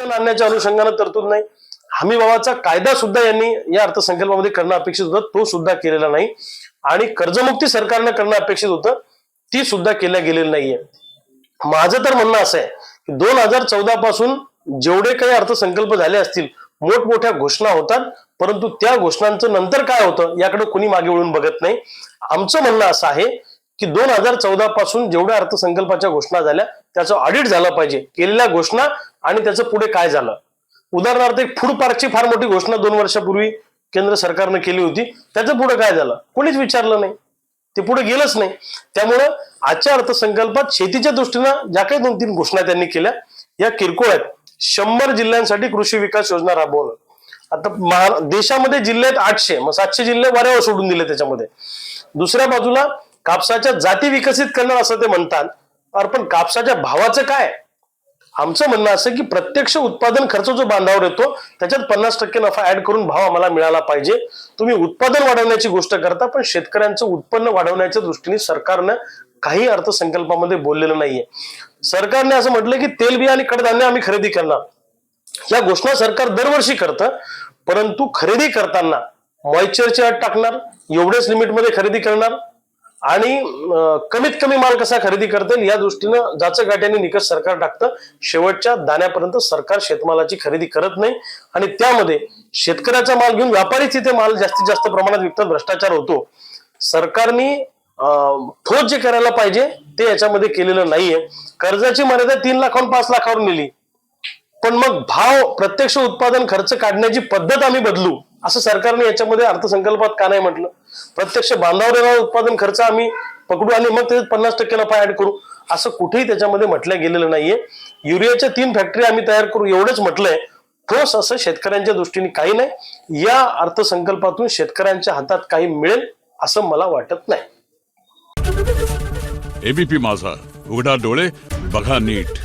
शिक्षण आणण्याच्या अनुषंगाने तरतूद नाही. हमी भावाचा कायदा सुद्धा यांनी या अर्थसंकल्पामध्ये करणं अपेक्षित होतं, तो सुद्धा केलेला नाही. आणि कर्जमुक्ती सरकारनं करणं अपेक्षित होतं, ती सुद्धा केल्या गेलेली नाहीये. माझं तर म्हणणं असं आहे की 2014 पासून जेवढे काही अर्थसंकल्प झाले असतील, मोठमोठ्या घोषणा होतात, परंतु त्या घोषणांचं नंतर काय होतं याकडे कुणी मागे वळून बघत नाही. आमचं म्हणणं असं आहे की 2014 पासून जेवढ्या अर्थसंकल्पाच्या घोषणा झाल्या त्याचं ऑडिट झालं पाहिजे, केलेल्या घोषणा आणि त्याचं पुढे काय झालं. उदाहरणार्थ एक फूड पार्कची फार मोठी घोषणा 2 वर्षापूर्वी केंद्र सरकारने केली होती, त्याचं पुढे काय झालं कोणीच विचारलं नाही, ते पुढे गेलंच नाही. त्यामुळं आजच्या अर्थसंकल्पात शेतीच्या दृष्टीनं ज्या काही 2-3 घोषणा त्यांनी केल्या या किरकोळ आहेत. 100 जिल्ह्यांसाठी कृषी विकास योजना राबवणं. आता देशामध्ये जिल्हे आहेत 800, मग 700 जिल्हे वाऱ्यावर सोडून दिले त्याच्यामध्ये. दुसऱ्या बाजूला कापसाच्या जाती विकसित करणार असं ते म्हणतात, पण कापसाच्या भावाचं काय. आमचं म्हणणं असं की प्रत्यक्ष उत्पादन खर्च जो बांधावर येतो त्याच्यात 50% नफा ऍड करून भाव आम्हाला मिळाला पाहिजे. तुम्ही उत्पादन वाढवण्याची गोष्ट करता, पण शेतकऱ्यांचं उत्पन्न वाढवण्याच्या दृष्टीने सरकारनं काही अर्थसंकल्पामध्ये बोललेलं नाहीये. सरकारने असं म्हटलं की तेलबिया आणि कडधान्य आम्ही खरेदी करणार. या घोषणा सरकार दरवर्षी करतं, परंतु खरेदी करताना मॉइश्चरची अट टाकणार, एवढेच लिमिटमध्ये खरेदी करणार आणि कमीत कमी माल कसा खरेदी करता येईल या दृष्टीनं जाचं गाठ्याने निकष सरकार टाकतं. शेवटच्या दाण्यापर्यंत सरकार शेतमालाची खरेदी करत नाही आणि त्यामध्ये शेतकऱ्याचा माल घेऊन व्यापारीच तिथे माल जास्तीत जास्त प्रमाणात विकतात, भ्रष्टाचार होतो. सरकारने ठोस जे करायला पाहिजे ते याच्यामध्ये केलेलं नाहीये. कर्जाची मर्यादा 3 लाखाहून 5 लाखावर नेली, पण मग भाव प्रत्यक्ष उत्पादन खर्च काढण्याची पद्धत आम्ही बदलू असं सरकारने याच्यामध्ये अर्थसंकल्पात का नाही म्हटलं. प्रत्यक्ष बांधावर येणारा उत्पादन खर्च आम्ही पकडू आणि मग त्याच्यात 50% नफा ऍड करू असं कुठेही त्याच्यामध्ये म्हटलं गेलेलं नाहीये. युरियाच्या 3 फॅक्टरी आम्ही तयार करू एवढंच म्हटलंय. ठोस असं शेतकऱ्यांच्या दृष्टीने काही नाही. या अर्थसंकल्पातून शेतकऱ्यांच्या हातात काही मिळेल असं मला वाटत नाही. एबीपी माझा, उघडा डोळे बघा नीट.